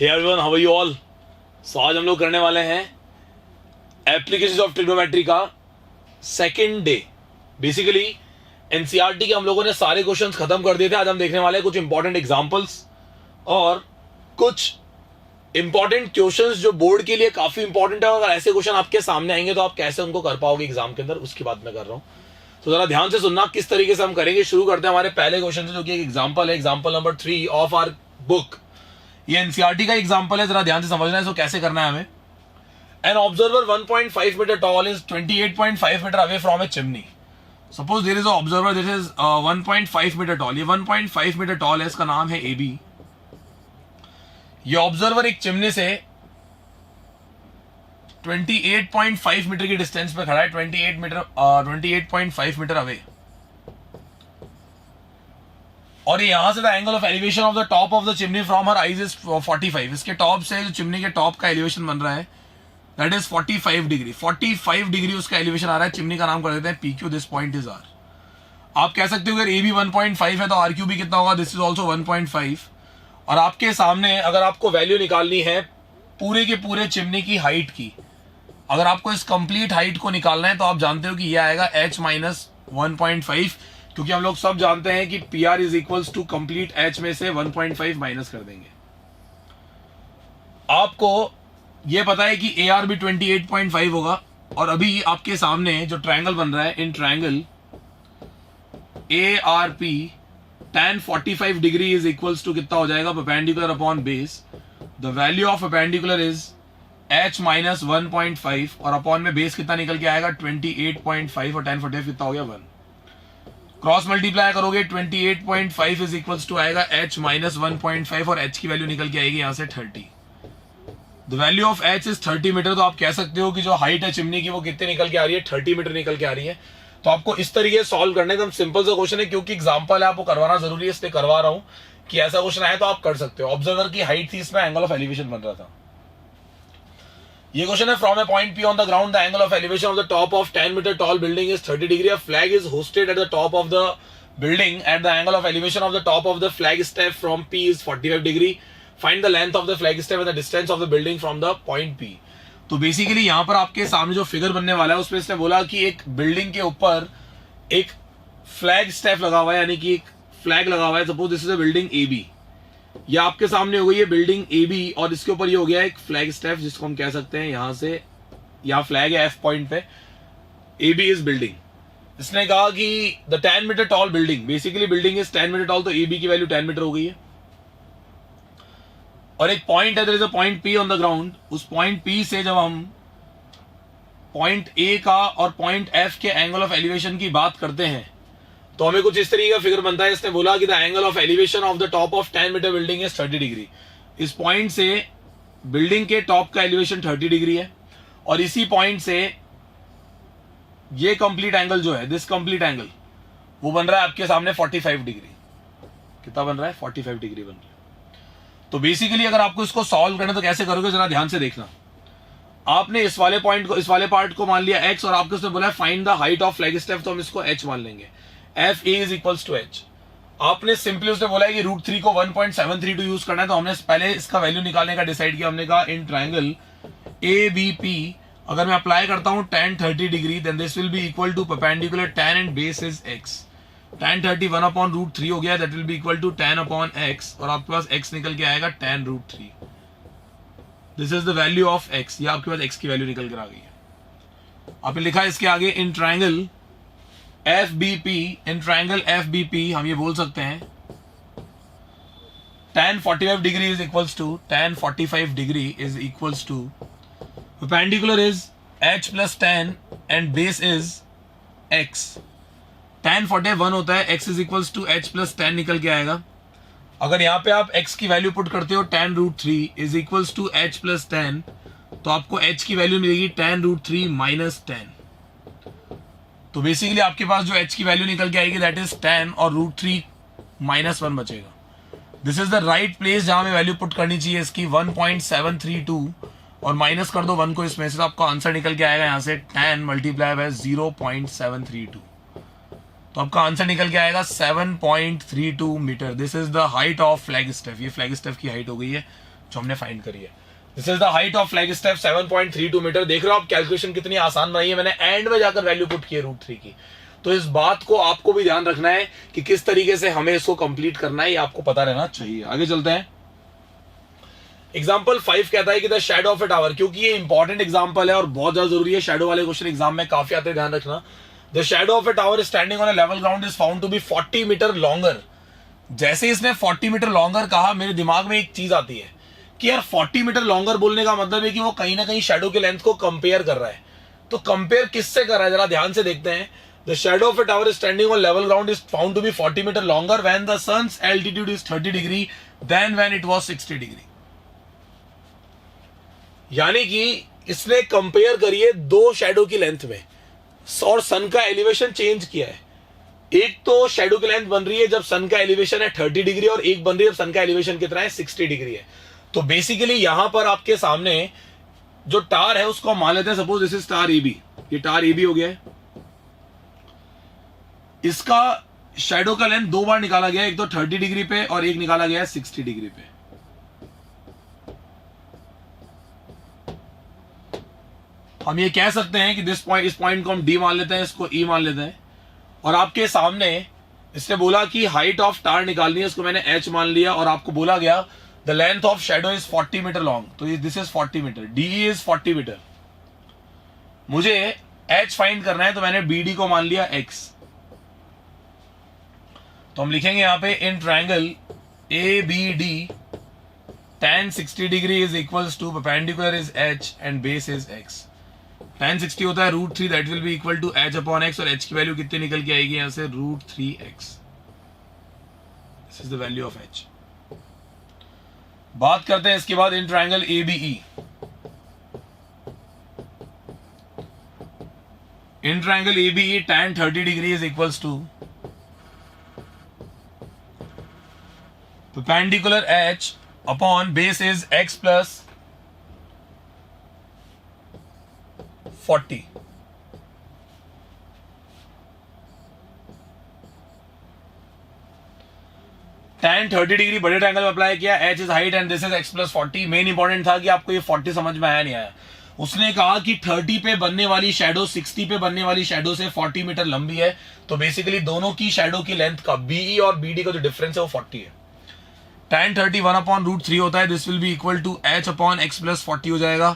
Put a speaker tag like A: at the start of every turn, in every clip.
A: Hey everyone, how are you all. So आज हम लोग करने वाले हैं एप्लीकेशंस ऑफ ट्रिग्नोमेट्री का सेकंड डे। बेसिकली एनसीईआरटी के हम लोगों ने सारे क्वेश्चंस खत्म कर दिए थे। आज हम देखने वाले हैं कुछ इंपॉर्टेंट एग्जांपल्स और कुछ इंपॉर्टेंट क्वेश्चंस जो बोर्ड के लिए काफी इंपॉर्टेंट है। अगर ऐसे क्वेश्चन आपके सामने आएंगे तो आप कैसे उनको कर पाओगे एग्जाम के अंदर, उसकी बात मैं कर रहा हूं। तो जरा ध्यान से सुनना किस तरीके से हम करेंगे। शुरू करते हैं हमारे पहले क्वेश्चन से, जो कि एक एग्जांपल है, example number 3 of our book. ये एनसीईआरटी का एग्जांपल है, जरा ध्यान से समझना है इसको कैसे करना है हमें। An observer 1.5 metre tall is 28.5 metre away from a chimney. Suppose there is a observer this is 1.5 metre tall. ये 1.5 मीटर टॉल है, इसका नाम है एबी। ये ऑब्जर्वर एक चिमनी से 28.5 मीटर की डिस्टेंस पे खड़ा है, 28.5 मीटर अवे। और ये यहां से the angle of elevation of the top of the chimney from her eyes is 45। इसके टॉप से जो चिमनी के टॉप का एलिवेशन बन रहा है दैट इज 45 डिग्री। 45 डिग्री उसका एलिवेशन आ रहा है। चिमनी का नाम कर देते हैं PQ। This point is R। आप कह सकते हो अगर AB 1.5 है तो RQ भी कितना होगा, दिस इज ऑल्सो 1.5। और आपके सामने अगर आपको वैल्यू निकालनी है पूरे के पूरे चिमनी की हाइट की, अगर आपको इस कंप्लीट हाइट को निकालना है तो आप जानते हो कि ये आएगा H माइनस 1.5, क्योंकि हम लोग सब जानते हैं कि PR is equals to complete H में से 1.5 माइनस कर देंगे। आपको ये पता है कि AR भी 28.5 होगा। और अभी आपके सामने जो ट्रायंगल बन रहा है, in triangle ARP tan 45 degree is equals to कितना हो जाएगा, perpendicular upon base. The value of perpendicular is H minus 1.5 और अपॉन में बेस कितना निकल के आएगा 28.5 और tan 45 कितना हो गया 1। क्रॉस मल्टीप्लाई करोगे 28.5 इज इक्वल्स टू आएगा H माइनस 1.5 और H की वैल्यू निकल के आएगी यहां से 30। The value of H is 30 metre. तो आप कह सकते हो कि जो हाइट है चिमनी की वो कितने निकल के आ रही है, 30 मीटर निकल के आ रही है। तो आपको इस तरीके से सॉल्व करने एकदम सिंपल सा क्वेश्चन है, क्योंकि एग्जांपल है आपको करवाना जरूरी है, इसलिए करवा रहा हूं कि ऐसा क्वेश्चन आए तो आप कर सकते हो। ऑब्जर्वर की हाइट थी, इसमें एंगल ऑफ एलिवेशन बन रहा था। ये क्वेश्चन है from a point P on the ground the angle of elevation of the top of 10 metre tall building is 30 degree. A flag is hoisted at the top of the building at the angle of elevation of the top of the flag staff from P is 45 degree. Find the length of the flag staff and the distance of the building from the point P। तो basically यहां पर आपके सामने जो figure बनने वाला है उसमें इसने बोला कि एक बिल्डिंग के ऊपर एक फ्लैग स्टेप लगा हुआ है, यानी कि एक फ्लैग लगा हुआ है। Suppose this is a building AB। ये आपके सामने हो गई है बिल्डिंग AB और इसके ऊपर ये हो गया एक फ्लैग स्टेप, जिसको हम कह सकते हैं यहां से, यहां फ्लैग है F पॉइंट पे, AB इज बिल्डिंग। इसने कहा कि the 10 metre tall building, basically building is 10 metre tall, तो AB की वैल्यू 10 मीटर हो गई है। और एक पॉइंट है, there is a point P on the ground. उस पॉइंट P से जब हम पॉइंट A का और पॉइंट F के एंगल ऑफ एलिवेशन की बात करते हैं तो हमें कुछ इस तरीके का फिगर बनता है। इसने बोला कि the angle of elevation of the top of 10 metre building is 30 degree. इस पॉइंट से बिल्डिंग के टॉप का एलिवेशन 30 डिग्री है और इसी पॉइंट से ये कंप्लीट एंगल जो है, दिस कंप्लीट एंगल, वो बन रहा है आपके सामने 45 डिग्री। कितना बन रहा है, 45 डिग्री बन रहा है। तो बेसिकली अगर आपको इसको सॉल्व करना तो कैसे करोगे, जरा ध्यान से देखना। आपने इस वाले पॉइंट को, इस वाले पार्ट को मान लिया X और आपको उसने बोला find the height of flag staff, तो हम इसको H मान लेंगे। FA is equals to H। आपने सिंपली उसने बोला है कि √3 को 1.732 यूज करना है, तो हमने पहले इसका वैल्यू निकालने का डिसाइड किया। हमने कहा इन ट्रायंगल ABP अगर मैं अप्लाई करता हूं tan 30 degree, then this will be equal to perpendicular tan and base is X। tan 30 1 upon √3 हो गया, that will be equal to tan upon X और आपके पास X निकल के आएगा tan √3। दिस is the value of X। ये आपके पास X की वैल्यू निकल कर आ गई है। आपने लिखा है इसके आगे in triangle FBP, in triangle FBP हम ये बोल सकते हैं tan 45 degree is equals to, tan 45 degree is equals to perpendicular is H plus tan and base is X। tan 41 होता है, X is equals to H plus tan निकल के आएगा। अगर यहां पे आप X की वैल्यू पुट करते हो tan √3 is equals to H plus tan, तो आपको H की वैल्यू मिलेगी tan √3 माइनस tan। तो बेसिकली आपके पास जो H की वैल्यू निकल के आएगी दैट इज tan और √3 माइनस 1 बचेगा। This is the right place जहां में वैल्यू पुट करनी चाहिए इसकी 1.732 और माइनस कर दो 1 को इसमें से, तो आपका आंसर निकल के आएगा यहां से tan मल्टीप्लाई बाय 0.732। तो आपका आंसर निकल के आएगा 7.32 metre. This is the height of flag staff. ये फ्लैग स्टेफ की हाइट हो गई है जो हमने फाइंड करी है। This is the height of flag staff 7.32 metre. देख रहे हो आप कैलकुलेशन कितनी आसान बनाई है मैंने, एंड में जाकर वैल्यू पुट की है √3 की। तो इस बात को आपको भी ध्यान रखना है कि किस तरीके से हमें इसको कंप्लीट करना है, ये आपको पता रहना चाहिए। आगे चलते हैं। एग्जाम्पल 5 कहता है कि the shadow of a tower, क्योंकि ये इंपॉर्टेंट एग्जाम्पल है और बहुत ज्यादा जरूरी है, शैडो वाले क्वेश्चन एग्जाम में काफी आते हैं, ध्यान रखना। The shadow of a tower standing on a level ground is found to be 40 metre longer. जैसे इसने 40 मीटर लॉन्गर कहा, मेरे दिमाग में एक चीज आती है कि यार 40 मीटर लॉन्गर बोलने का मतलब है कि वो कहीं ना कहीं शैडो के लेंथ को कंपेयर कर रहा है। तो कंपेयर किससे कर रहा है, जरा ध्यान से देखते हैं। The shadow of a tower standing on level ground is found to be 40 metre longer when the sun's altitude is 30 degree then when it was 60 degree. यानी कि इसने कंपेयर करिए दो शैडो की लेंथ में और सन का एलिवेशन चेंज किया है। एक तो शैडो की लेंथ बन रही है जब सन का एलिवेशन है 30 डिग्री और एक बन रही है जब सन का एलिवेशन कितना है 60 डिग्री है। तो बेसिकली यहां पर आपके सामने जो टार है उसको मान लेते हैं, suppose this is tar AB, ये टार AB हो गया है। इसका शैडो का लेंथ दो बार निकाला गया है, एक तो 30 डिग्री पे और एक निकाला गया है 60 डिग्री पे। हम ये कह सकते हैं कि इस पॉइंट को हम D मान लेते हैं, इसको E मान लेते हैं। और आपके सामने इसने बोला कि हाइट ऑफ टार निकालनी है, इसको मैंने H मान लिया और आपको बोला गया the length of shadow is 40 metre long, तो this is 40 metre, DE is 40 metre. मुझे H फाइंड करना है तो मैंने BD को मान लिया X। तो हम लिखेंगे यहां पे in triangle ABD tan 60 degree is equals to perpendicular is H and base is X। tan 60 होता है √3, that will be equal to H upon X, और H की वैल्यू कितनी निकल के आएगी यहां से √3x। This is the value of H। बात करते हैं इसके बाद in triangle ABE। In triangle ABE tan 30 degree is equals to perpendicular H upon base is X plus 40। tan 30 degree बड़े ट्रायंगल में अप्लाई किया, H is height and this is X plus 40। Main important था कि आपको ये 40 समझ में आया नहीं आया। उसने कहा कि 30 पे बनने वाली शैडो 60 पे बनने वाली शैडो से 40 मीटर लंबी है, तो बेसिकली दोनों की शैडो की लेंथ का BE और BD का जो डिफरेंस है वो 40 है। tan 30 1 अपॉन √3 होता है, this will be equal to H upon X plus 40 हो जाएगा।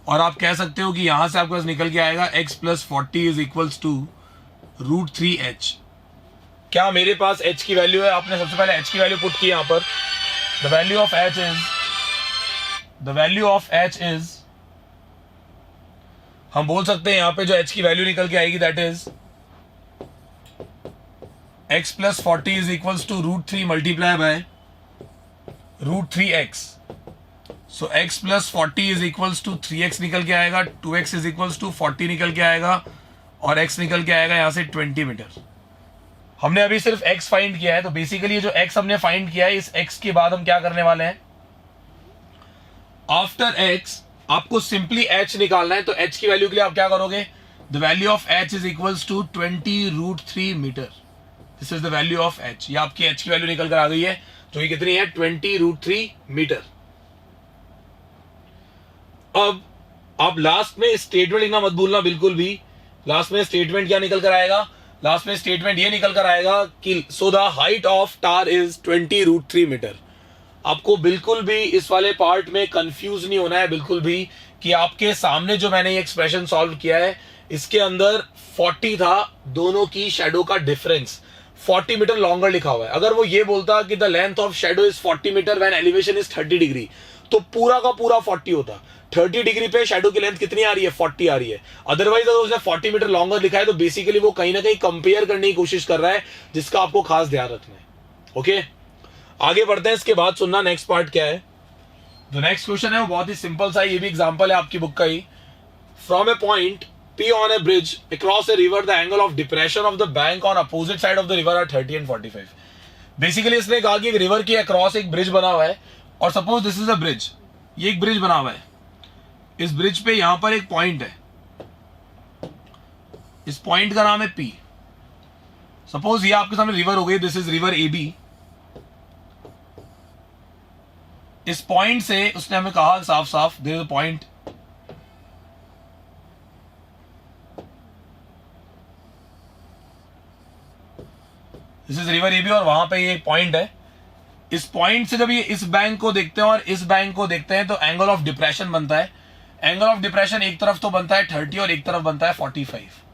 A: और आप कह सकते हो कि यहां से आपके पास निकल के आएगा X plus 40 is equals to √3H। क्या मेरे पास H की वैल्यू है? आपने सबसे पहले H की वैल्यू पुट की यहां पर। The value of H is हम बोल सकते हैं यहां पे जो H की वैल्यू निकल के आएगी that is X plus 40 is equals to √3 multiply by √3x। So x plus 40 is equals to 3x निकल के आएगा, 2x इज इक्वल्स टू 40 निकल के आएगा और x निकल के आएगा यहां से 20 मीटर। हमने अभी सिर्फ x फाइंड किया है, तो बेसिकली जो x हमने फाइंड किया है, इस x के बाद हम क्या करने वाले हैं, आफ्टर x आपको सिंपली h निकालना है। तो h की वैल्यू के लिए आप क्या करोगे, the value of h is equals to 20 √3 metre. This is the value of h। ये आपकी h की वैल्यू निकल कर आ गई है, जो ये कितनी है 20 √3 मीटर। अब आप लास्ट में स्टेटमेंट लिखना मत भूलना बिल्कुल भी। लास्ट में स्टेटमेंट क्या निकल कर आएगा, लास्ट में स्टेटमेंट ये निकल कर आएगा कि so the height of tower is 20 √3 metre. आपको बिल्कुल भी इस वाले पार्ट में कंफ्यूज नहीं होना है बिल्कुल भी, कि आपके सामने जो मैंने ये एक्सप्रेशन सॉल्व किया है इसके अंदर 40 था दोनों की शैडो का डिफरेंस, 40 मीटर लॉन्गर लिखा हुआ है। अगर वो ये बोलता कि the length of shadow is 40 metre when elevation is 30 degree, तो पूरा का पूरा 40 होता। 30 डिग्री पे शैडो की लेंथ कितनी आ रही है, 40 आ रही है। अदरवाइज अगर उसने 40 मीटर लॉन्गर लिखा है तो बेसिकली वो कहीं ना कहीं कंपेयर करने की कोशिश कर रहा है, जिसका आपको खास ध्यान रखना है। ओके, आगे बढ़ते हैं। इसके बाद सुनना नेक्स्ट पार्ट क्या है। जो नेक्स्ट क्वेश्चन है वो बहुत ही सिंपल सा, ये भी एग्जांपल है आपकी बुक का ही। From a point P on a bridge across a river, the angle of depression of the bank on opposite side of the river are 30 and 45। Basically इसने कहा कि एक रिवर के अक्रॉस एक ब्रिज बना हुआ है, और suppose this is a bridge, ये एक ब्रिज बना हुआ है। इस ब्रिज पे यहां पर एक पॉइंट है, इस पॉइंट का नाम है P। सपोज ये आपके सामने रिवर हो गई, दिस इज रिवर AB। इस पॉइंट से उसने हमें कहा साफ साफ there is a point, this is river AB और वहां पे ये पॉइंट है। इस पॉइंट से जब ये इस बैंक को देखते हैं और इस बैंक को देखते हैं तो एंगल ऑफ डिप्रेशन बनता है। एंगल ऑफ डिप्रेशन एक तरफ तो बनता है 30 और एक तरफ बनता है 45।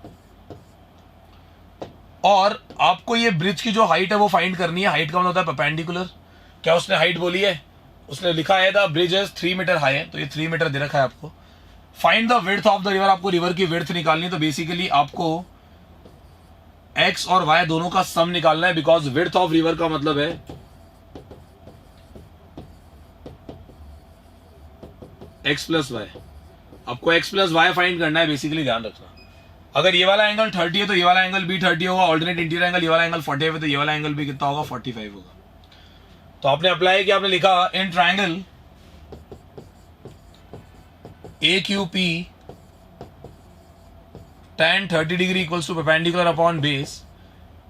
A: और आपको ये ब्रिज की जो हाइट है वो फाइंड करनी है। हाइट का मतलब होता है परपेंडिकुलर। क्या उसने हाइट बोली है? उसने लिखा है the bridge is 3 metre high है, तो ये 3 मीटर दे रखा है आपको। Find the width of the river, आपको रिवर की विड्थ निकालनी है। तो बेसिकली आपको एक्स और वाई दोनों का सम निकालना है, बिकॉज विड्थ ऑफ रिवर का मतलब है एक्स प्लस वाई। आपको एक्स प्लस वाई फाइंड करना है, बेसिकली ध्यान रखना। अगर ये वाला एंगल 30 है तो ये वाला एंगल भी 30 होगा। ऑल्टरनेट इंटीरियर एंगल, ये वाला एंगल 45 है तो ये वाला एंगल भी कितना होगा? 45 होगा। तो आपने अप्लाई किया, आपने लिखा in triangle A Q P tan 30 degree equals to perpendicular upon base.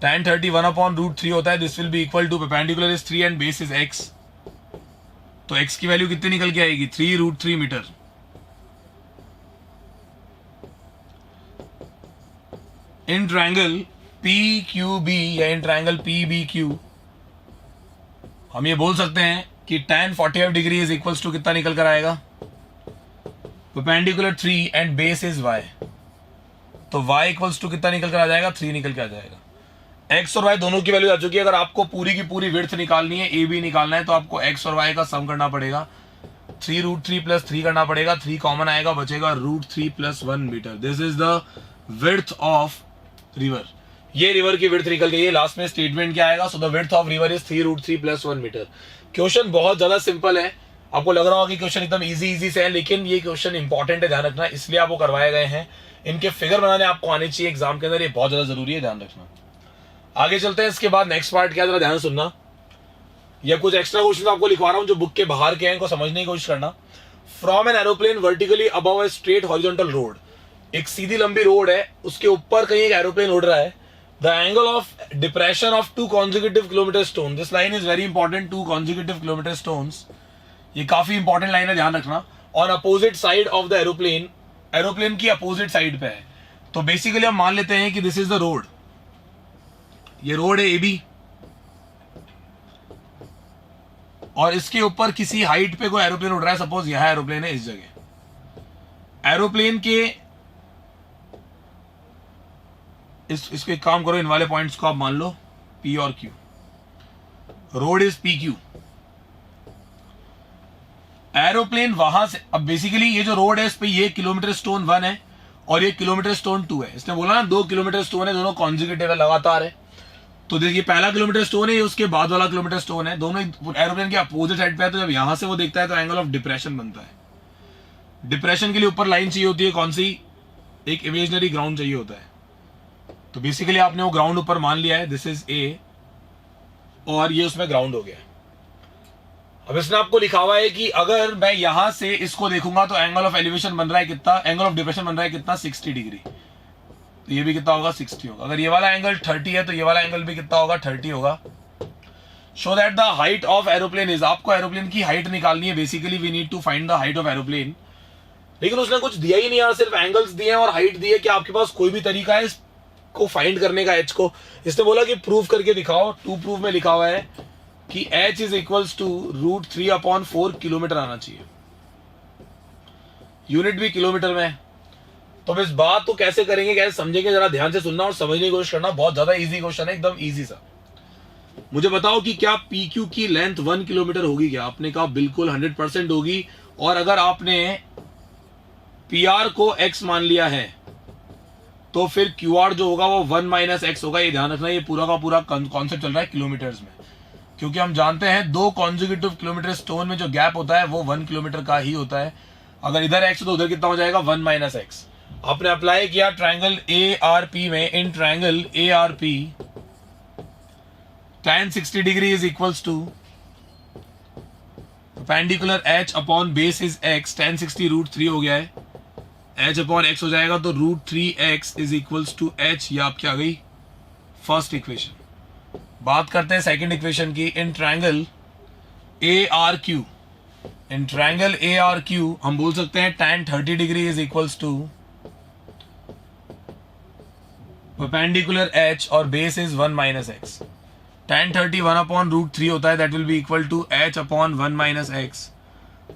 A: tan 30 1/√3 होता है। This will be equal to perpendicular is 3 and base is x। तो x की वैल्यू कितनी निकल के आएगी? 3√3 मीटर। इन ट्राइंगल PQB या इन ट्राइंगल PBQ हम ये बोल सकते हैं कि tan 45 degree is equals to कितना निकल कर आएगा? Perpendicular 3 and base is y। तो y इक्वल्स टू कितना निकल कर आ जाएगा? 3 निकल के आ जाएगा। x और y दोनों की वैल्यू आ चुकी है। अगर आपको पूरी की पूरी विड्थ निकालनी है, ए बी निकालना है, तो आपको x और y का सम करना पड़ेगा। 3√3 + 3 करना पड़ेगा। 3 कॉमन आएगा, बचेगा √3 + 1 metre. This is the width of river. ये रिवर की विड्थ निकल गई है। लास्ट में स्टेटमेंट क्या आएगा? So the width of river is 3√3 + 1 metre. Question बहुत ज्यादा सिंपल है। आपको लग रहा होगा कि क्वेश्चन एकदम इजी से है, लेकिन ये क्वेश्चन इंपॉर्टेंट है, ध्यान रखना। इसलिए आपको करवाए गए हैं। इनके फिगर बनाने आपको आने चाहिए एग्जाम के अंदर, ये बहुत ज्यादा जरूरी है, ध्यान रखना। आगे चलते हैं। इसके बाद नेक्स्ट पार्ट क्या, जरा ध्यान सुनना। या कुछ एक्स्ट्रा क्वेश्चन आपको लिखवा रहा हूं जो बुक के बाहर के हैं, इनको समझने की कोशिश करना। From an aeroplane vertically above a straight horizontal road, एक सीधी लंबी रोड है, उसके ऊपर कहीं एक एरोप्लेन उड़ रहा है। The angle of depression of 2 consecutive kilometer stone, this line is very important. 2 consecutive kilometer stones, ये काफी इंपॉर्टेंट लाइन है, ध्यान रखना। On opposite side of the aeroplane, aeroplane की अपोजिट साइड पे है। तो बेसिकली हम मान लेते हैं कि दिस इज द रोड, ये रोड है AB, और इसके ऊपर किसी हाइट पे कोई एरोप्लेन उड़ रहा है। सपोज यहां एरोप्लेन है, इस जगह एरोप्लेन के इसको एक काम करो, इन वाले पॉइंट्स को आप मान लो P और Q। Road is PQ। Aeroplane वहां से, अब बेसिकली ये जो रोड है इस पे ये किलोमीटर स्टोन 1 है और ये किलोमीटर स्टोन 2 है। इसने बोला ना 2 किलोमीटर स्टोन है, दोनों कॉन्जिक्यूटिव है, लगातार है। तो देखिए पहला किलोमीटर स्टोन है, ये उसके बाद वाला किलोमीटर स्टोन है, दोनों एरोप्लेन के अपोजिट साइड पे है। तो जब यहां से वो देखता है तो एंगल ऑफ डिप्रेशन बनता है। डिप्रेशन के लिए ऊपर लाइन चाहिए होती है, कौन सी? एक इमेजिनरी ग्राउंड चाहिए होता है। तो बेसिकली आपने वो ग्राउंड ऊपर मान लिया है, दिस इज A, और ये उसमें ग्राउंड हो गया। अब इसने आपको लिखा हुआ है कि अगर मैं यहां से इसको देखूंगा तो एंगल ऑफ एलिवेशन बन रहा है कितना? एंगल ऑफ डिप्रेशन बन रहा है कितना? 60 डिग्री। तो ये भी कितना होगा? 60 होगा। अगर ये वाला एंगल 30 है तो ये वाला एंगल भी कितना होगा? 30 होगा। Show that the height of aeroplane is, आपको एरोप्लेन की हाइट निकालनी है। Basically we need to find the height of aeroplane. लेकिन उसने कुछ दिया ही नहीं यार, सिर्फ एंगल्स दिए और हाइट दी है। क्या आपके पास कोई भी तरीका है इसको फाइंड करने का, एच को? इसने बोला कि प्रूव करके दिखाओ। 2 प्रूफ में लिखा हुआ है कि h is equals to √3/4 kilometre आना चाहिए। यूनिट भी किलोमीटर में है। तो अब इस बात को कैसे करेंगे, कैसे समझेंगे, जरा ध्यान से सुनना और समझने की कोशिश करना। बहुत ज्यादा इजी क्वेश्चन है, एकदम इजी सा। मुझे बताओ कि क्या PQ की लेंथ 1 किलोमीटर होगी क्या? आपने कहा बिल्कुल 100% होगी। और अगर आपने PR को x मान लिया है तो फिर QR जो होगा वो 1 - x होगा। ये ध्यान रखना, ये पूरा का पूरा कॉन्सेप्ट चल रहा है किलोमीटर्स में, क्योंकि हम जानते हैं 2 consecutive किलोमीटर स्टोन में जो गैप होता है वो 1 किलोमीटर का ही होता है। अगर इधर x तो उधर कितना हो जाएगा? 1 - x। आपने अप्लाई किया ट्राइंगल ARP में। In triangle ARP tan 60 degree is equals to perpendicular h upon base is x। tan 60 √3 हो गया है, h अपॉन x हो जाएगा, तो √3x is equals to h। ये आपकी आ गई फर्स्ट इक्वेशन। बात करते हैं सेकंड इक्वेशन की। In triangle ARQ in triangle A R Q हम बोल सकते हैं tan 30 degree is equals to perpendicular h और base is 1 minus X. tan 30 1/√3 होता है, that will be equal to h upon 1 minus X.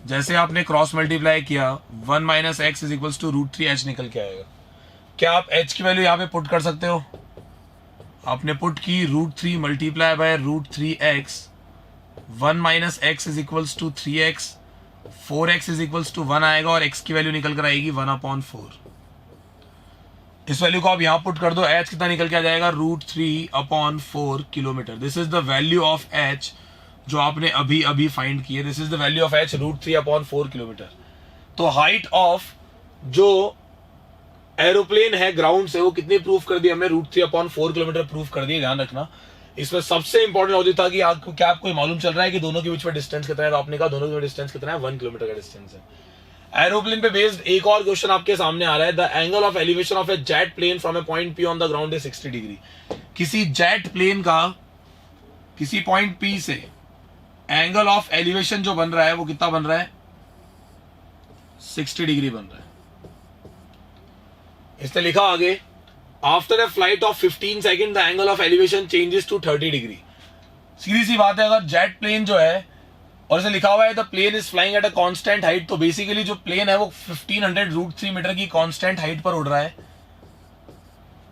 A: जैसे आपने क्रॉस मल्टीप्लाई किया 1 minus X is equals to √3h निकल के आएगा. क्या आप h की वैल्यू यहाँ पे पुट कर सकते हो? आपने पुट की √3 multiply by √3x. 1 minus X is equals to 3x. 4x is equals to 1 आएगा और x की वैल्यू निकल कर आएगी 1/4. इस वैल्यू को आप यहां पुट कर दो, h कितना निकल के आ जाएगा? √3/4 kilometre. This is the value of h जो आपने अभी अभी फाइंड की है. This is the value of h √3/4 kilometre. तो हाइट ऑफ जो एरोप्लेन है ग्राउंड से वो कितनी प्रूफ कर दी हमने? √3/4 किलोमीटर प्रूफ कर दिए. ध्यान रखना, इसमें सबसे इंपॉर्टेंट लॉजिक था कि आपको क्या आपको मालूम चल रहा है कि दोनों के बीच में डिस्टेंस कितना है? तो आपने कहा दोनों के बीच डिस्टेंस कितना है? 1 किलोमीटर का डिस्टेंस है. एरोप्लेन पे बेस्ड एक और क्वेश्चन आपके सामने आ रहा है. The angle of elevation of a jet plane from a point P on the ground is 60 degree. किसी जेट प्लेन का किसी पॉइंट पी से एंगल ऑफ एलिवेशन जो बन रहा है वो कितना बन रहा है? 60 डिग्री बन रहा है. इसने लिखा आगे, after a flight of 15 second the angle of elevation changes to 30 degree. सीधी सी बात है, अगर जेट प्लेन जो है और इसे लिखा हुआ है the plane is flying at a constant height, तो बेसिकली जो प्लेन है वो 1500 √3 मीटर की कांस्टेंट हाइट पर उड़ रहा है.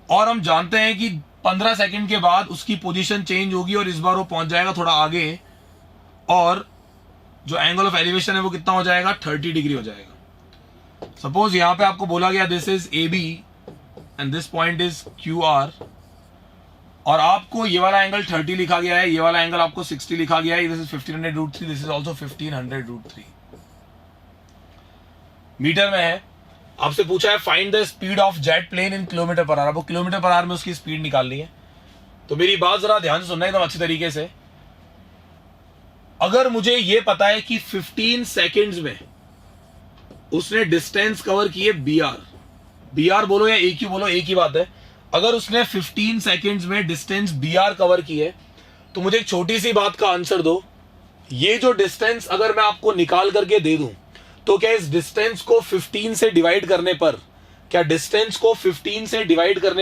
A: और हम जानते हैं कि 15 सेकंड के बाद उसकी पोजीशन चेंज होगी और इस बार वो पहुंच जाएगा थोड़ा आगे और जो एंगल ऑफ एलिवेशन है वो कितना हो जाएगा? 30 डिग्री हो जाएगा. सपोज यहां पे आपको बोला गया this is A B and this point is Q R और आपको ये वाला एंगल 30 लिखा गया है, ये वाला एंगल आपको 60 लिखा गया है. दिस इज 1500 √3, दिस इज ऑल्सो 1500 √3. मीटर में है. आपसे पूछा है find the speed of jet plane in kilometre per hour. आपको किलोमीटर पर आवर में उसकी स्पीड निकालनी है. तो मेरी बात जरा ध्यान से सुनना एकदम अच्छी तरीके से. अगर मुझे ये पता है कि 15 सेकेंड्स में उसने डिस्टेंस कवर की है BR बोलो या AQ बोलो, एक ही बात है. अगर उसने 15 सेकेंड्स में डिस्टेंस BR कवर की है तो मुझे एक छोटी सी बात का आंसर दो. ये जो डिस्टेंस अगर मैं आपको निकाल करके दे दूं तो क्या इस डिस्टेंस को 15 से डिवाइड करने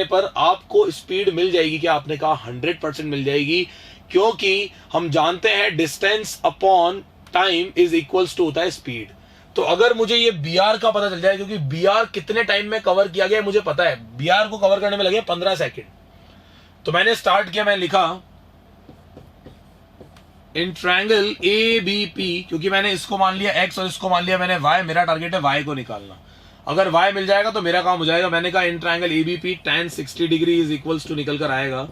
A: पर आपको स्पीड मिल जाएगी? क्या आपने कहा 100% मिल जाएगी, क्योंकि हम जानते हैं distance upon time is equals to होता है स्पीड. तो अगर मुझे ये BR का पता चल जाए, क्योंकि BR कितने टाइम में कवर किया गया मुझे पता है, BR को कवर करने में लगे 15 सेकंड. तो मैंने स्टार्ट किया, मैंने लिखा इन ट्रायंगल ABP, क्योंकि मैंने इसको मान लिया x और इसको मान लिया मैंने y. मेरा टारगेट है y को निकालना. अगर y मिल जाएगा तो मेरा काम हो जाएगा. मैंने कहा in triangle ABP tan 60 degree is equals to निकल कर आएगा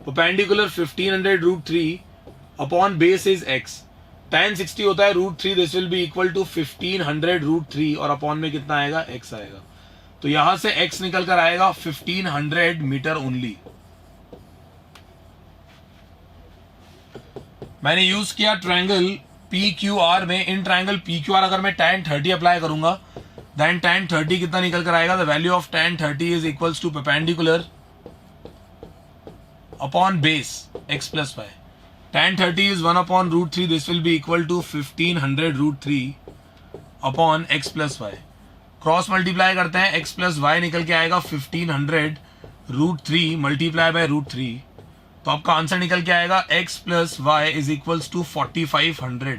A: perpendicular 1500 √3 upon base is x. tan 60 होता है √3, this will be equal to 1500 √3 और अपॉन में कितना आएगा? x आएगा. तो यहां से x निकल कर आएगा 1500 मीटर ओनली. मैंने यूज किया ट्रायंगल PQR में. इन ट्रायंगल PQR अगर मैं tan 30 अप्लाई करूंगा देन tan 30 कितना निकल कर आएगा? The value of tan 30 is equals to perpendicular upon base x plus y. tan 30 is 1/√3. This will be equal to 1500 √3 upon x plus y. Cross multiply करते हैं, x plus y निकल के आएगा 1500 √3 multiply bye √3. तो आपका answer निकल के आएगा x plus y is equals to 4500.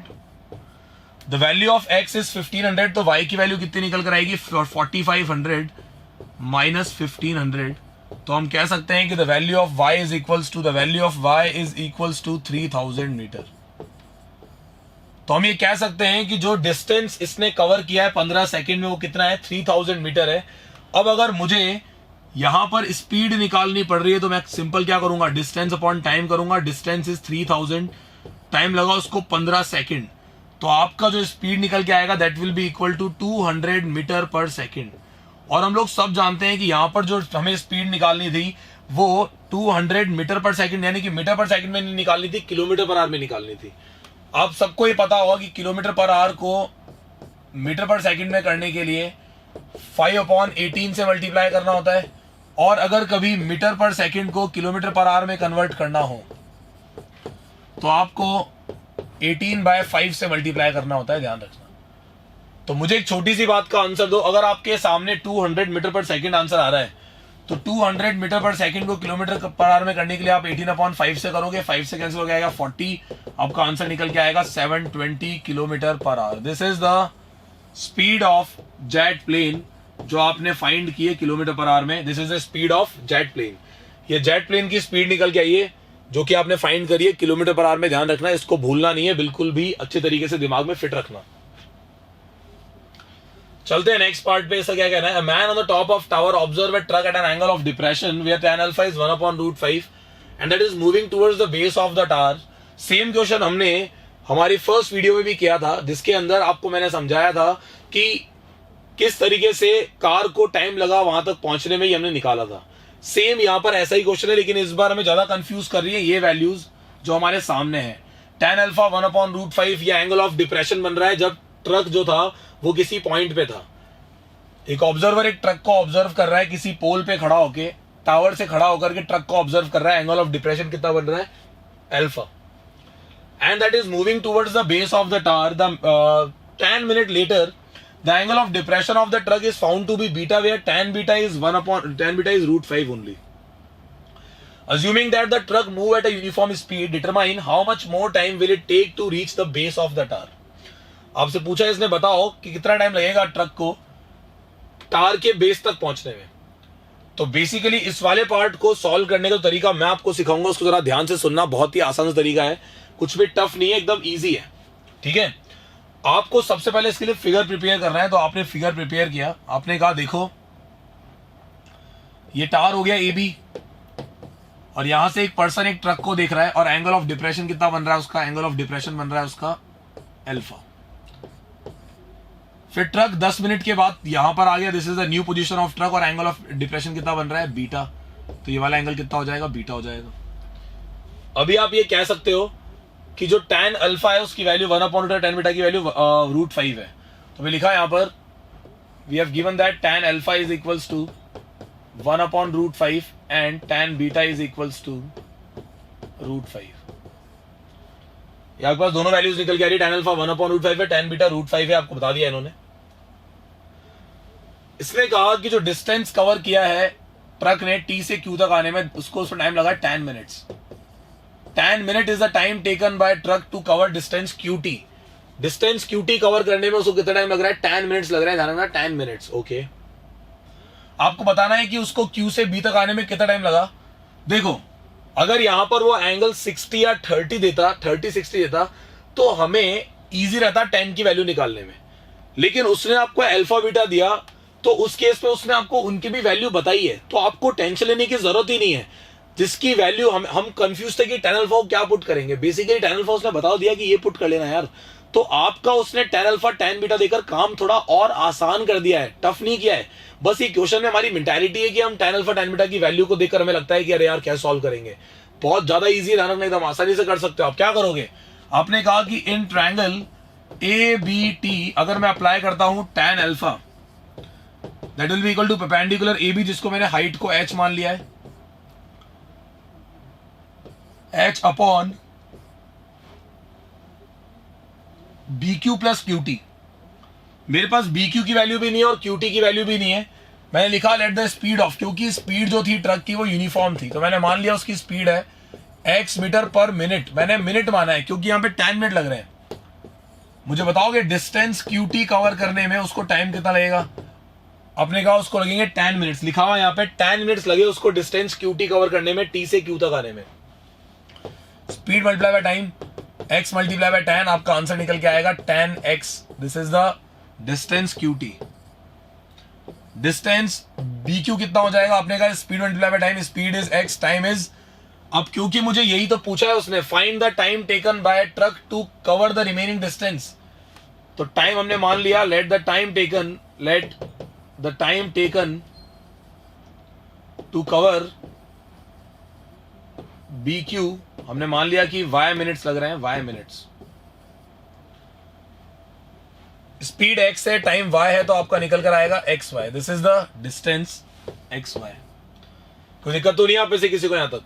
A: The value of x is 1500, तो y की वैल्यू कितनी निकल कर आएगी? 4500 माइनस 1500. तो हम कह सकते हैं कि the value of y is equals to 3000 metre. तो हम ये कह सकते हैं कि जो डिस्टेंस इसने कवर किया है 15 सेकंड में वो कितना है? 3000 मीटर है. अब अगर मुझे यहां पर स्पीड निकालनी पड़ रही है तो मैं सिंपल क्या करूंगा? डिस्टेंस अपॉन टाइम करूंगा. डिस्टेंस इज 3000, टाइम लगा उसको 15 सेकंड. तो आपका जो स्पीड निकल के आएगा that will be equal to 200 metre per second. और हम लोग सब जानते हैं कि यहां पर जो हमें स्पीड निकालनी थी वो 200 मीटर पर सेकंड, यानी कि मीटर पर सेकंड में नहीं निकालनी थी, किलोमीटर पर आवर में निकालनी थी. आप सबको ये पता होगा कि किलोमीटर पर आवर को मीटर पर सेकंड में करने के लिए 5/18 से मल्टीप्लाई करना होता है. और अगर कभी मीटर पर सेकंड को किलोमीटर पर आवर में कन्वर्ट करना हो तो आपको 18/5 से मल्टीप्लाई करना होता है, ध्यान रखना। तो मुझे एक छोटी सी बात का आंसर दो। अगर आपके सामने 200 मीटर पर सेकंड आंसर आ रहा है तो 200 मीटर पर सेकंड को किलोमीटर पर आवर में करने के लिए आप 18/5 से करोगे, 5 से कैंसिल हो जाएगा 40, आपका आंसर निकल के आएगा 720 kilometre per hour. This is the speed of jet plane जो आपने फाइंड किए किलोमीटर पर आवर में। This is the speed of jet plane. ये जेट प्लेन की स्पीड निकल के आई है जो कि आपने फाइंड करी है किलोमीटर पर आवर में। ध्यान रखना, इसको भूलना नहीं है, बिल्कुल भी अच्छे तरीके से दिमाग में फिट रखना। चलते हैं नेक्स्ट पार्ट पे। इसका क्या कहना है? A man on the top of tower observe a truck at an angle of depression where tan alpha is 1/√5 and that is moving towards the base of the tower. Same question हमने हमारी first video में भी किया था, जिसके अंदर आपको मैंने समझाया था कि किस तरीके से कार को टाइम लगा वहां तक पहुंचने में, ही हमने निकाला था। सेम यहां पर ऐसा ही क्वेश्चन है, लेकिन इस बार हमें ज्यादा कंफ्यूज कर रही है ये वैल्यूज जो हमारे सामने है। tan alpha 1/√5 ये एंगल ऑफ डिप्रेशन बन रहा है जब ट्रक जो था वो किसी पॉइंट पे था। एक ऑब्जर्वर एक ट्रक को ऑब्जर्व कर रहा है किसी पोल पे खड़ा होके, टावर से खड़ा होकर के ट्रक को ऑब्जर्व कर रहा है। एंगल ऑफ डिप्रेशन कितना बन रहा है? Alpha. And that is moving towards the base of the tower. 10 minute later the angle of depression of the truck is found to be beta where tan beta is √5 only. Assuming that the truck move at a uniform speed, determine how much more time will it take to reach the base of the tower. आपसे पूछा इसने, बताओ कि कितना time लगेगा truck को tower के base तक पहुंचने में। तो बेसिकली इस वाले पार्ट को सॉल्व करने का तरीका मैं आपको सिखाऊंगा, उसको जरा ध्यान से सुनना। बहुत ही आसान तरीका है, कुछ भी टफ नहीं है, एकदम इजी है। ठीक है, आपको सबसे पहले इसके लिए फिगर प्रिपेयर करना है। तो आपने फिगर प्रिपेयर किया, आपने कहा देखो ये टावर हो गया ए बी, और यहां से एक पर्सन एक ट्रक को देख रहा है, और एंगल ऑफ डिप्रेशन कितना बन रहा है उसका? एंगल ऑफ डिप्रेशन बन रहा है उसका अल्फा। फिर ट्रक 10 मिनट के बाद यहां पर आ गया, this is the new position of truck, और एंगल ऑफ डिप्रेशन कितना बन रहा है? बीटा। तो ये वाला एंगल कितना हो जाएगा? बीटा हो जाएगा। अभी आप ये कह सकते हो कि जो tan अल्फा है उसकी वैल्यू 1/tan बीटा की वैल्यू √5 है। तो मैं लिखा यहां पर we have given that tan alpha is equals to 1/√5 and tan beta is equals to √5। आपके पास दोनों वैल्यूज निकल के आ रही है। tan अल्फा 1/√5 है, tan बीटा √5 है, आपको बता दिया इन्होंने। इसने कहा कि जो डिस्टेंस कवर किया है ट्रक ने T से Q तक आने में, उसको उसमें टाइम लगा 10 minutes. 10 minute is the time taken by truck to cover distance QT। Distance QT cover करने में उसको कितना टाइम लग रहा है? 10 मिनट्स लग रहा है। ध्यान रखना 10 मिनट्स। ओके, आपको बताना है कि उसको Q से B तक आने में कितना टाइम लगा। देखो, अगर यहां पर वो एंगल 60 या 30 देता, 30-60 देता, तो हमें इजी रहता 10 की वैल्यू निकालने में। लेकिन उसने आपको अल्फा बीटा दिया, तो उस केस में उसने आपको उनकी भी वैल्यू बताई है, तो आपको टेंशन लेने की जरूरत ही नहीं है। जिसकी वैल्यू हम कंफ्यूज थे कि tan अल्फा को क्या पुट करेंगे, बेसिकली tan अल्फा उसने बता दिया कि ये पुट कर लेना यार। तो आपका उसने tan अल्फा tan बीटा देकर काम थोड़ा और आसान कर दिया है, टफ नहीं किया है। बस ये क्वेश्चन में हमारी मेंटालिटी है कि हम tan अल्फा tan बीटा की वैल्यू को देखकर हमें लगता है कि अरे यार क्या सॉल्व करेंगे। बहुत ज्यादा इजी है, ध्यान रखना, एकदम आसानी से कर सकते हो। आप क्या करोगे? आपने कहा कि इन ट्रायंगल ABT अगर मैं अप्लाई करता हूं tan alpha, that will be equal to perpendicular AB, जिसको मैंने हाइट को h मान लिया है, h upon BQ plus QT। मेरे पास BQ की वैल्यू भी नहीं है और QT की वैल्यू भी नहीं है। मैंने लिखा लेट द स्पीड ऑफ, क्योंकि स्पीड जो थी ट्रक की वो यूनिफॉर्म थी, तो मैंने मान लिया उसकी स्पीड है x मीटर पर मिनट। मैंने मिनट माना है क्योंकि यहां पे 10 मिनट लग रहे हैं। मुझे बताओगे डिस्टेंस QT कवर करने में उसको टाइम कितना लगेगा? आपने कहा उसको लगेंगे 10 मिनट्स। लिखा हुआ यहाँ पे 10 मिनट्स लगे उसको डिस्टेंस QT कवर करने में, T से Q तक आने में। Speed multiply by time, x multiply by 10, आपका आंसर निकल के आएगा 10x। This is the distance QT। Distance BQ कितना हो जाएगा? आपने कहा speed multiply by time, speed is x, time is, अब क्योंकि मुझे यही तो पूछा है उसने, find the time taken by truck to cover the remaining distance. तो टाइम हमने मान लिया, let the time taken to cover BQ हमने मान लिया कि y मिनट्स लग रहे हैं, y मिनट्स। स्पीड x है, टाइम y है, तो आपका निकल कर आएगा xy। This is the distance xy। कोई दिक्कत तो नहीं है आप में से किसी को यहां तक?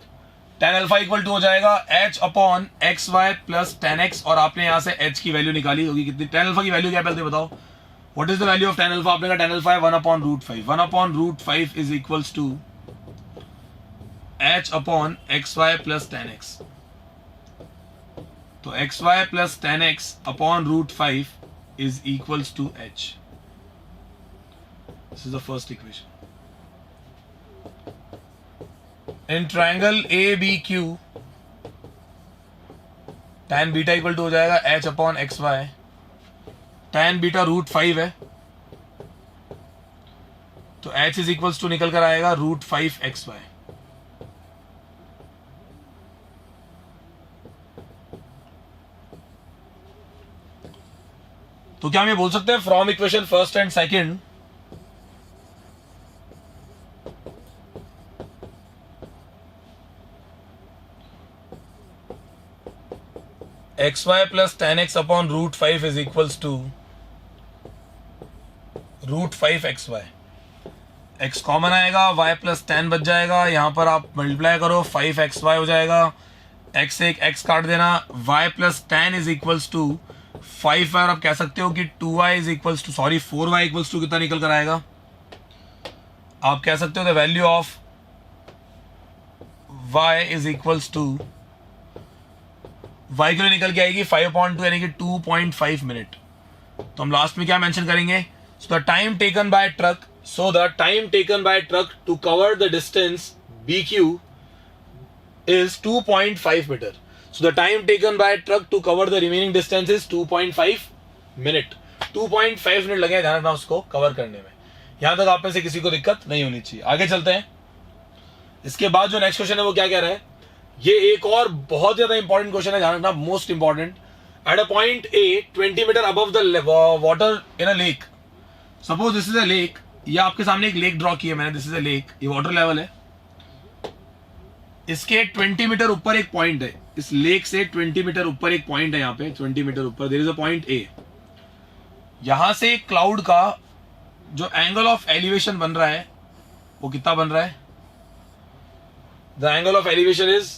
A: tan अल्फा इक्वल टू हो जाएगा h upon x y plus tan x, और आपने यहां से h की वैल्यू निकाली होगी कितनी, tan अल्फा की वैल्यू क्या है पहले बताओ, what is the value of tan alpha, आपने कहा tan अल्फा है 1 upon root 5, 1 upon root 5 is equals to h upon x y plus tan x, तो x y plus tan x upon root 5 is equals to h. This is the first equation. In triangle ABQ, tan beta equal to हो जाएगा h upon x y, tan beta root 5 है, तो h is equals to निकल कर आएगा root 5 x Y. तो क्या हम ये बोल सकते हैं from equation first and second x y plus tan x upon root 5 is equals to root 5 x y. x common आएगा, y प्लस tan बच जाएगा, यहां पर आप मल्टीप्लाई करो 5 एक्स वाई हो जाएगा, x से एक x काट देना, y plus tan is equals to 5, और आप कह सकते हो कि 2y is equals to 4y equals to कितना निकल कर आएगा, आप कह सकते हो the value of y is equals to y के लिए निकल के आएगी 5/2 यानी कि 2.5 मिनट. तो हम लास्ट में क्या मेंशन करेंगे, so the time taken by truck to cover the distance BQ is 2.5 metre. So the time taken by truck to cover the remaining distance is 2.5 minute. 2.5 minute लगे, ध्यान रखना उसको कवर करने में. यहां तक आप में से किसी को दिक्कत नहीं होनी चाहिए. आगे चलते हैं. इसके बाद जो नेक्स्ट क्वेश्चन है वो क्या कह रहा है, ये एक और बहुत ज्यादा इंपॉर्टेंट क्वेश्चन है, ध्यान रखना, most important. At a point A 20 metre above the water in a lake, suppose this is a lake, ये आपके सामने एक लेक ड्रॉ की है मैंने, दिस इज अ लेक, ये वाटर लेवल है, इसके 20 मीटर ऊपर एक पॉइंट है, इस लेक से 20 मीटर ऊपर एक पॉइंट है, यहाँ पे 20 मीटर ऊपर there is a point A. यहां से क्लाउड का जो एंगल ऑफ एलिवेशन बन रहा है वो कितना बन रहा है, the angle of elevation is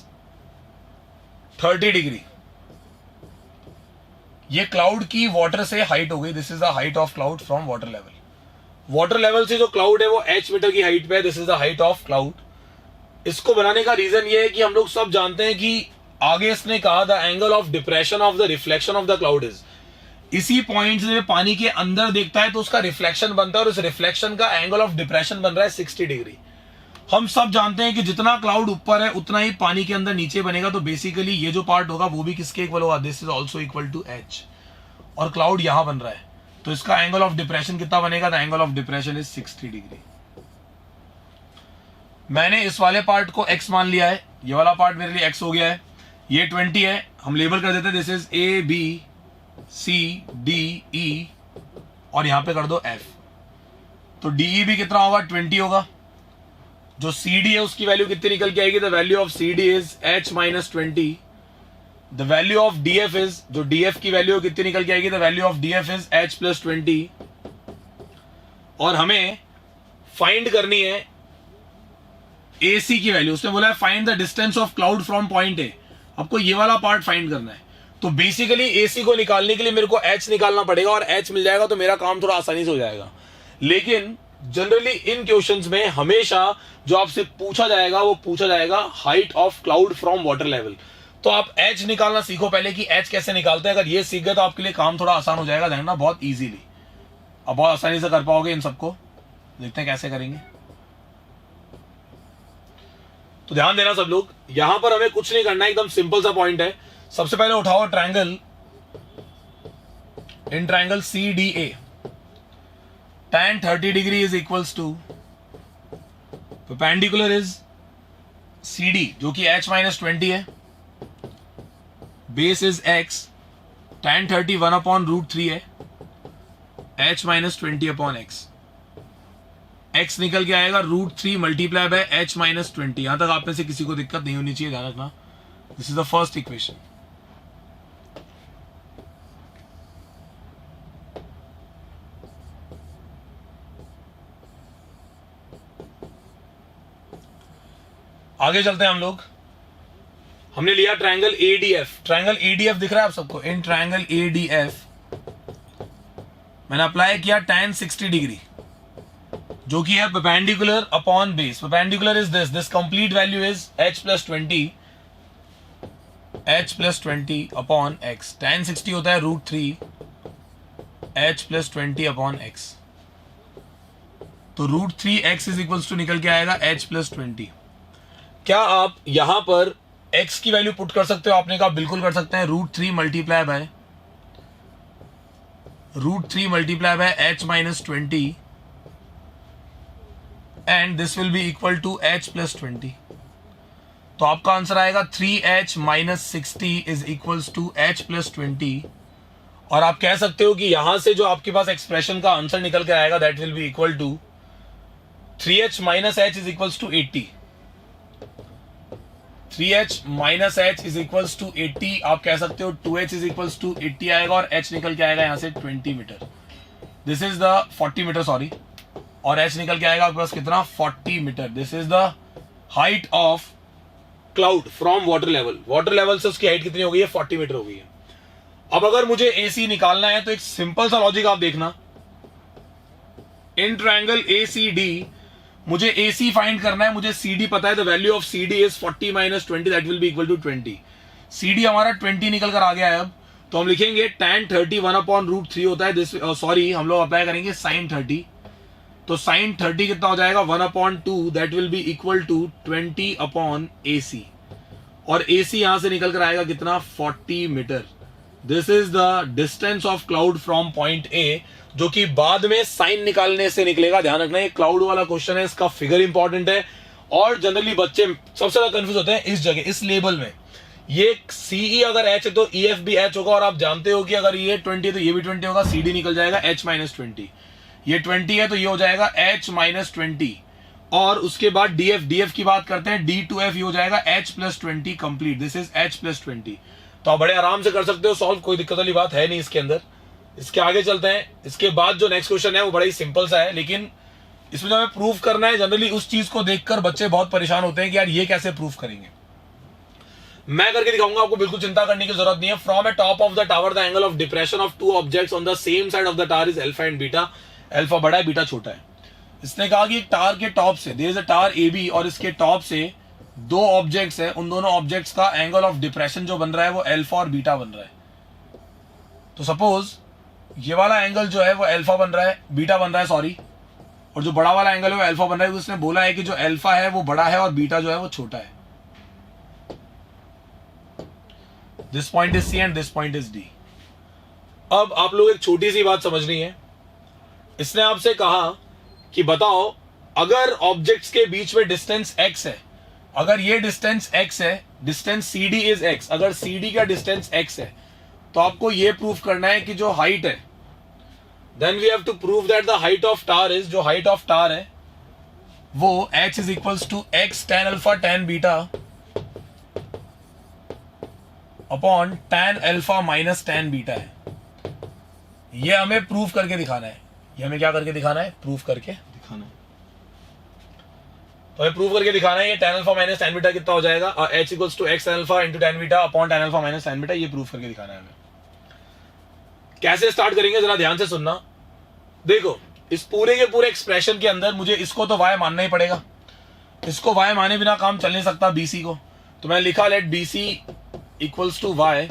A: 30 degree. ये क्लाउड की वाटर से हाइट हो गई, this is the height of cloud from water level. Water level से जो क्लाउड है वो h मीटर की हाइट पे है, this is the height of cloud. इसको बनाने का रीजन ये है कि हम लोग सब जानते हैं कि आगे इसने कहा the angle of depression of the reflection of the cloud is, इसी पॉइंट से पानी के अंदर देखता है तो उसका रिफ्लेक्शन बनता है, और उस रिफ्लेक्शन का एंगल ऑफ डिप्रेशन बन रहा है 60 डिग्री. हम सब जानते हैं कि जितना क्लाउड ऊपर है उतना ही पानी के अंदर नीचे बनेगा, तो बेसिकली ये जो पार्ट होगा वो भी किसके इक्वल होगा, this is also equal to h, और क्लाउड यहां बन रहा है, तो इसका एंगल ऑफ डिप्रेशन कितना बनेगा, the angle of depression is 60 degree. मैंने इस वाले पार्ट को x मान लिया है, ये वाला पार्ट मेरे लिए x हो गया है, ये 20 है, हम लेबल कर देते हैं this is A B C D E, और यहां पे कर दो F, तो DE भी कितना होगा 20 होगा. जो CD है उसकी वैल्यू कितनी निकल के आएगी, the value of CD is h minus 20. The value of DF is, जो DF की वैल्यू कितनी निकल के आएगी, the value of DF is h plus 20. और हमें फाइंड करनी है AC की वैल्यू. उसने बोला है find the distance of cloud from point A, आपको ये वाला पार्ट फाइंड करना है. तो बेसिकली AC को निकालने के लिए मेरे को h निकालना पड़ेगा, और h मिल जाएगा तो मेरा काम थोड़ा आसानी से हो जाएगा. लेकिन जनरली इन क्वेश्चंस में हमेशा जो आपसे पूछा जाएगा वो पूछा जाएगा height of cloud from water level. तो आप h निकालना सीखो पहले कि h कैसे निकालते हैं. अगर ये सीख गए तो आपके लिए काम थोड़ा आसान हो जाएगा, देखना बहुत इजीली, आप बहुत आसानी से कर पाओगे इन सबको. देखते हैं कैसे करेंगे. तो ध्यान देना सब लोग, यहां पर हमें कुछ नहीं करना है, एकदम सिंपल सा पॉइंट है. सबसे पहले उठाओ triangle, in triangle CDA, tan 30 degree is equals to perpendicular is CD जो कि h माइनस 20 है, base is x, tan 30 1 upon root 3 है, h minus 20 upon x. x निकल के आएगा root 3 multiply by h minus 20. यहां तक आप में से किसी को दिक्कत नहीं होनी चाहिए, ध्यान रखना. This is the first equation. आगे चलते हैं हम लोग. हमने लिया ट्रायंगल एडीएफ, ट्रायंगल एडीएफ दिख रहा है आप सबको, इन ट्रायंगल एडीएफ मैंने अप्लाई किया tan 60 डिग्री जो कि है perpendicular upon base. Perpendicular is this complete value is h plus 20 upon x। tan 60 होता है √3 h प्लस 20 अपॉन x, तो √3x इज इक्वल्स टू निकल के आएगा h प्लस 20। क्या आप यहां पर x की वैल्यू पुट कर सकते हो? आपने कहा बिल्कुल कर सकते हैं। √3 multiply by h minus 20 and this will be equal to h plus 20। तो आपका आंसर आएगा 3h minus 60 is equals to h plus 20। और आप कह सकते हो कि यहां से जो आपके पास एक्सप्रेशन का आंसर निकल के आएगा that will be equal to 3h minus h is equals to 80। 3h minus h is equals to 80। आप कह सकते हो 2h इज इक्वल्स टू 80 आएगा और h निकल के आएगा यहां से 20 metre. This is the 40 metre sorry, और h निकल के आएगा आपके पास कितना? 40 metre. This is the height of cloud from water level. Water level से उसकी हाइट कितनी हो गई है? 40 मीटर हो गई है। अब अगर मुझे AC निकालना है तो एक सिंपल सा लॉजिक आप देखना, इन ट्रायंगल ACD मुझे AC फाइंड करना है, मुझे CD पता है, the value of CD is 40 minus 20 that will be equal to 20। CD हमारा 20 निकल कर आ गया है। अब तो हम लिखेंगे tan 30 1 अपॉन √3 होता है दिस, सॉरी हम लोग अप्लाई करेंगे sin 30, तो sin 30 कितना हो जाएगा? 1 upon 2 that will be equal to 20 upon AC, और AC यहां से निकल कर आएगा कितना? 40 metre. This is the distance of cloud from point A, जो कि बाद में साइन निकालने से निकलेगा। ध्यान रखना ये क्लाउड वाला क्वेश्चन है, इसका फिगर इंपॉर्टेंट है और जनरली बच्चे सबसे ज्यादा कंफ्यूज होते हैं इस जगह, इस लेबल में। ये CE अगर H है तो EF भी H होगा, और आप जानते हो कि अगर ये 20 है तो ये भी 20 होगा। CD निकल जाएगा H माइनस 20, ये 20 है तो ये हो जाएगा H माइनस 20, और उसके बाद DF की बात करते हैं, D2F ये हो जाएगा H plus 20 complete. This is H plus 20। तो आप बड़े आराम से कर सकते हो सॉल्व, कोई दिक्कत वाली बात है नहीं इसके अंदर। इसके आगे चलते हैं। इसके बाद जो नेक्स्ट क्वेश्चन है वो बड़ा ही सिंपल सा है, लेकिन इसमें जो हमें प्रूफ करना है, जनरली उस चीज को देखकर बच्चे बहुत परेशान होते हैं कि यार ये कैसे प्रूफ करेंगे। मैं करके दिखाऊंगा, आपको बिल्कुल चिंता करने की जरूरत नहीं है। From A top of the tower the angle of depression of two objects on the same side of the tower is alpha and beta. Alpha बड़ा है, बीटा छोटा है। इसने कहा कि एक टावर के टॉप से, there is a tower AB, और इसके टॉप से दो ऑब्जेक्ट्स है, उन दोनों ऑब्जेक्ट्स का एंगल ऑफ डिप्रेशन जो बन रहा है वो अल्फा और बीटा बन रहा है। तो सपोज ये वाला एंगल जो है वो अल्फा बन रहा है, बीटा बन रहा है सॉरी, और जो बड़ा वाला एंगल है वो अल्फा बन रहा है। उसने बोला है कि जो अल्फा है वो बड़ा है और बीटा जो है वो छोटा है। This point is C and this point is D। अब आप लोग एक छोटी सी बात समझनी है। इसने आपसे कहा कि बताओ अगर ऑब्जेक्ट्स के बीच में डिस्टेंस x है, अगर ये डिस्टेंस x है, डिस्टेंस CD इज x, अगर CD का डिस्टेंस x है, तो आपको ये प्रूफ करना है कि जो हाइट है, then we have to prove that the height of tower is, जो हाइट ऑफ टावर है वो h is equals to x tan alpha tan beta upon tan alpha minus tan beta है। ये हमें प्रूफ करके दिखाना है। ये हमें क्या करके दिखाना है? प्रूफ करके दिखाना है। तो हमें प्रूफ करके दिखाना है ये tan alpha minus tan beta कितना हो जाएगा? h equals to x tan alpha into tan beta upon tan alpha minus tan beta. ये प्रूफ करके दिखाना है हमें। कैसे स्टार्ट करेंगे जरा ध्यान से सुनना। देखो इस पूरे के पूरे एक्सप्रेशन के अंदर मुझे इसको तो y मानना ही पड़ेगा, इसको y माने बिना काम चल नहीं सकता BC को। तो मैंने लिखा let BC equals to y,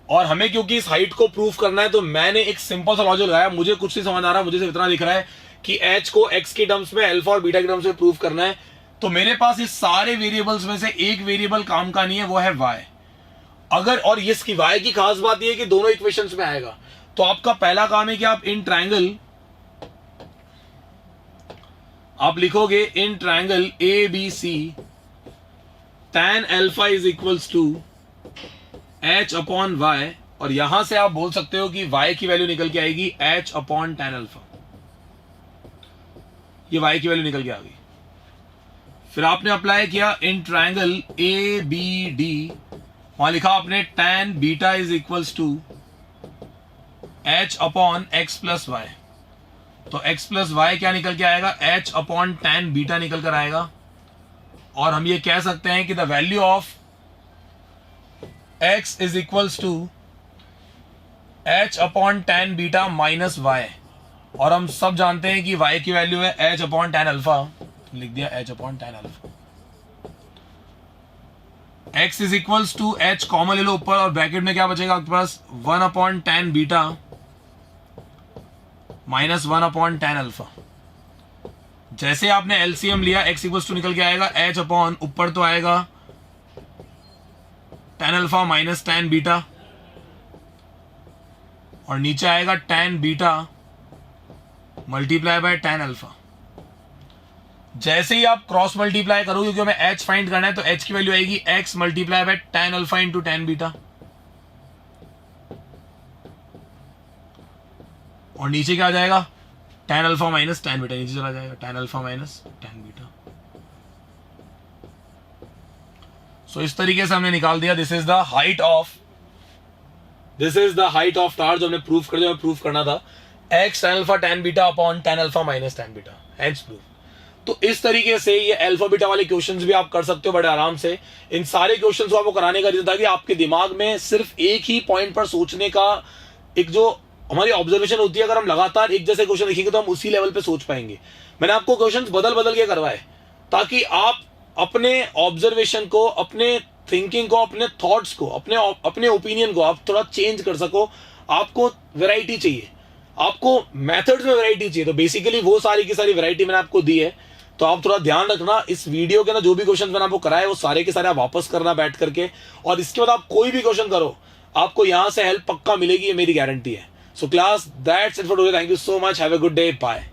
A: और हमें क्योंकि इस हाइट को प्रूफ करना है तो मैंने एक सिंपल सा लॉजिक लगाया। मुझे कुछ नहीं समझ आ रहा, मुझे सिर्फ इतना दिख रहा है कि h को x की टर्म्स में, अल्फा और बीटा की टर्म्स में प्रूफ करना है। तो मेरे पास इस सारे वेरिएबल्स में से एक वेरिएबल काम का नहीं है, वो है y। अगर, और इसकी y की खास बात यह है कि दोनों इक्वेशंस में आएगा। तो आपका पहला काम है कि आप इन ट्रायंगल, आप लिखोगे in triangle ABC tan alpha is equals to h upon y, और यहां से आप बोल सकते हो कि y की वैल्यू निकल के आएगी h अपॉन tan अल्फा। ये y की वैल्यू निकल के आ गई। फिर आपने अप्लाई किया इन ट्रायंगल ABD, वहां लिखा आपने tan beta is equals to h upon x plus y। तो x प्लस y क्या निकल के आएगा? h अपॉन tan बीटा निकल कर आएगा। और हम ये कह सकते हैं कि the value of x is equals to h upon tan beta minus y, और हम सब जानते हैं कि y की वैल्यू है h अपॉन tan अल्फा, लिख दिया h upon tan alpha. x is equals to h common ले लो ऊपर, और ब्रैकेट में क्या बचेगा आपके पास 1 upon tan beta minus 1 upon tan alpha. जैसे आपने एलसीएम लिया x इक्वल्स टू निकल के आएगा h अपॉन ऊपर तो आएगा tan alpha minus tan beta, और नीचे आएगा tan beta multiply by tan alpha. जैसे ही आप क्रॉस मल्टीप्लाई करोगे, क्योंकि हमें h फाइंड करना है, तो h की वैल्यू आएगी x multiply by tan alpha into tan beta, और नीचे क्या आ जाएगा tan alpha minus tan beta, नीचे चला जाएगा tan alpha minus tan beta. So इस तरीके से हमने निकाल दिया this is the height of tower, जो हमने प्रूफ कर दिया, प्रूफ करना था x tan alpha tan beta upon tan alpha minus tan beta, hence proof. तो इस तरीके से ये अल्फा बीटा वाले क्वेश्चंस भी आप कर सकते हो बड़े आराम से। इन सारे क्वेश्चंस को आपको कराने का रीजन था कि आपके दिमाग में सिर्फ एक ही पॉइंट पर सोचने का एक जो हमारी ऑब्जर्वेशन होती है, अगर हम लगातार एक जैसे क्वेश्चन लिखेंगे तो हम उसी लेवल पे सोच पाएंगे। मैंने आपको क्वेश्चंस बदल बदल के करवाए ताकि आप अपने ऑब्जर्वेशन को, अपने थिंकिंग को, अपने थॉट्स को, अपने ओपिनियन को आप थोड़ा चेंज कर सको। आपको वैरायटी चाहिए, आपको मेथड्स में वैरायटी चाहिए, तो बेसिकली वो सारी की सारी वैरायटी मैंने आपको दी है। तो आप थोड़ा ध्यान रखना, इस वीडियो के ना जो भी क्वेश्चन मैंने आपको कराए वो सारे के सारे आप वापस करना बैठ करके, और इसके बाद आप कोई भी क्वेश्चन करो, आपको यहां से हेल्प पक्का मिलेगी, ये मेरी गारंटी है। So class, that's it for today. Thank you so much, have a good day, bye.